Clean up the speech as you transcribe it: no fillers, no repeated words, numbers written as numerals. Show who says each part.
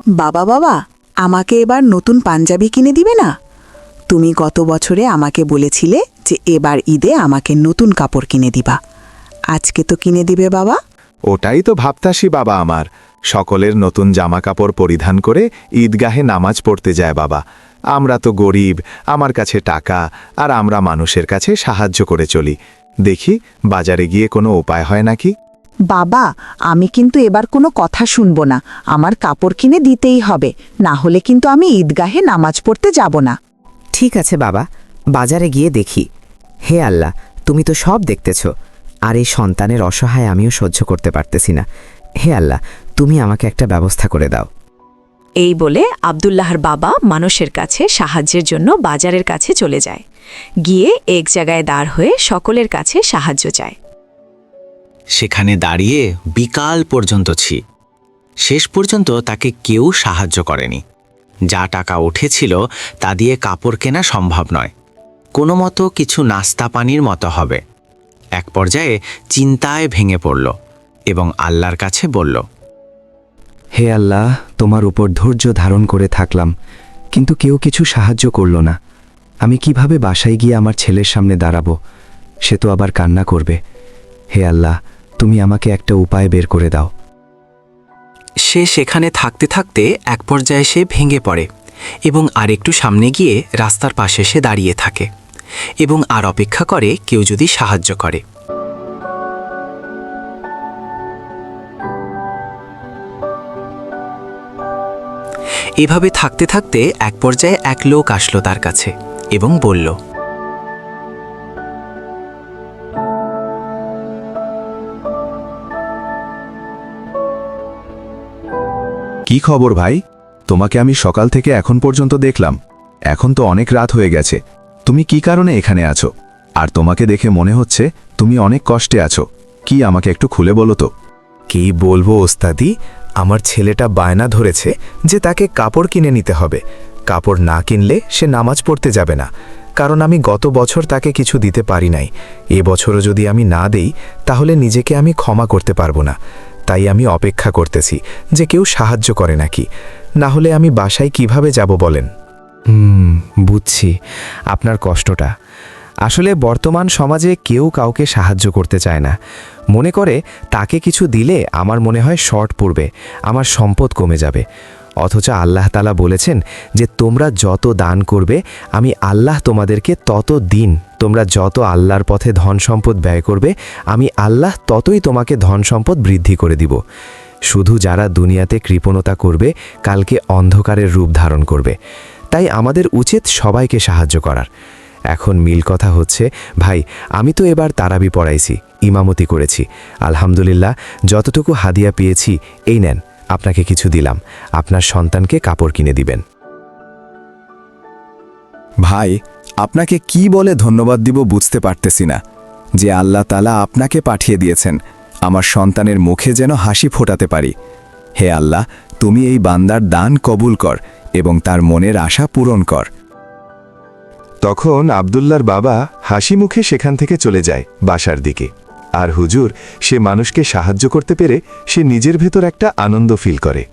Speaker 1: বাবা বাবা, আমাকে এবার নতুন পাঞ্জাবি কিনে দিবে না? তুমি গত বছরে আমাকে বলেছিলে যে এবার ঈদে আমাকে নতুন কাপড় কিনে দিবা। আজকে তো কিনে দিবে বাবা?
Speaker 2: ওটাই তো ভাবতাসি বাবা, আমার সকলের নতুন জামা কাপড় পরিধান করে ঈদগাহে নামাজ পড়তে যায় বাবা। আমরা তো গরিব, আমার কাছে টাকা, আর আমরা মানুষের কাছে সাহায্য করে চলি। দেখি বাজারে গিয়ে কোনো উপায় হয় নাকি।
Speaker 1: বাবা, আমি কিন্তু এবার কোনো কথা শুনবো না। আমার কাপড় কিনে দিতেই হবে, না হলে কিন্তু আমি ঈদগাহে নামাজ পড়তে যাব না।
Speaker 3: ঠিক আছে বাবা, বাজারে গিয়ে দেখি। হে আল্লাহ, তুমি তো সব দেখতেছ, আর এই সন্তানের অসহায় আমিও সহ্য করতে পারতেছি না। হে আল্লাহ, তুমি আমাকে একটা ব্যবস্থা করে দাও।
Speaker 4: এই বলে আব্দুল্লাহর বাবা মানুষের কাছে সাহায্যের জন্য বাজারের কাছে চলে যায়। গিয়ে এক জায়গায় দাঁড় হয়ে সকলের কাছে সাহায্য চায়।
Speaker 5: সেখানে দাঁড়িয়ে বিকাল পর্যন্ত শেষ পর্যন্ত তাকে কেউ সাহায্য করেনি। যা টাকা উঠেছিল তা দিয়ে কাপড় কেনা সম্ভব নয়, কোনো মতো কিছু নাস্তা পানির মতো হবে। এক পর্যায়ে চিন্তায় ভেঙে পড়ল এবং আল্লাহর কাছে বলল,
Speaker 6: হে আল্লাহ, তোমার উপর ধৈর্য ধারণ করে থাকলাম, কিন্তু কেউ কিছু সাহায্য করল না। আমি কিভাবে বাসায় গিয়ে আমার ছেলের সামনে দাঁড়াবো? সে তো আবার কান্না করবে। হে আল্লাহ, তুমি আমাকে একটা উপায় বের করে দাও।
Speaker 7: সে সেখানে থাকতে থাকতে এক পর্যায়ে সে ভেঙে পড়ে এবং আরেকটু সামনে গিয়ে রাস্তার পাশে সে দাঁড়িয়ে থাকে এবং আর অপেক্ষা করে কেউ যদি সাহায্য করে। এভাবে থাকতে থাকতে এক পর্যায়ে এক লোক আসলো তার কাছে এবং বলল,
Speaker 2: কি খবর ভাই? তোমাকে আমি সকাল থেকে এখন পর্যন্ত দেখলাম, এখন তো অনেক রাত হয়ে গেছে। তুমি কি কারণে এখানে আছো? আর তোমাকে দেখে মনে হচ্ছে তুমি অনেক কষ্টে আছো। কি আমাকে একটু খুলে বলো তো।
Speaker 8: কি বলবো ওস্তাদি, আমার ছেলেটা বায়না ধরেছে যে তাকে কাপড় কিনে নিতে হবে। কাপড় না কিনলে সে নামাজ পড়তে যাবে না, কারণ আমি গত বছর তাকে কিছু দিতে পারি নাই। এবছরও যদি আমি না দেই তাহলে নিজেকে আমি ক্ষমা করতে পারবো না। তাই আমি অপেক্ষা করতেছি যে কেউ সাহায্য করে নাকি, না হলে আমি বাসায় কিভাবে যাব বলেন।
Speaker 6: বুঝছি আপনার কষ্টটা। আসলে বর্তমান সমাজে কেউ কাউকে সাহায্য করতে চায় না, মনে করে তাকে কিছু দিলে আমার মনে হয় শর্ট পড়বে, আমার সম্পদ কমে যাবে। অথচ আল্লাহ তাআলা বলেছেন যে তোমরা যত দান করবে আমি আল্লাহ তোমাদেরকে তত দিন, তোমরা যত আল্লাহর পথে ধন সম্পদ ব্যয় করবে আমি আল্লাহ ততই তোমাকে ধন সম্পদ বৃদ্ধি করে দিব। শুধু যারা দুনিয়াতে কৃপণতা করবে কালকে অন্ধকারের রূপ ধারণ করবে। তাই আমাদের উচিত সবাইকে সাহায্য করার। এখন মিল কথা হচ্ছে ভাই, আমি তো এবার তারাবি পড়াইছি, ইমামতি করেছি, আলহামদুলিল্লাহ যতটুকু হাদিয়া পেয়েছি এই নেন, আপনাকে কিছু দিলাম, আপনার সন্তানকে কাপড় কিনে দিবেন।
Speaker 2: ভাই, আপনাকে কি বলে ধন্যবাদ দিব বুঝতে পারতেছি না। যে আল্লাহ তাআলা আপনাকে পাঠিয়ে দিয়েছেন, আমার সন্তানের মুখে যেন হাসি ফোটাতে পারি। হে আল্লাহ, তুমি এই বান্দার দান কবুল কর এবং তার মনের আশা পূরণ কর। তখন আব্দুল্লাহর বাবা হাসি মুখে সেখান থেকে চলে যায় বাসার দিকে। আর হুজুর, সে মানুষকে সাহায্য করতে পেরে সে নিজের ভেতর একটা আনন্দ ফিল করে।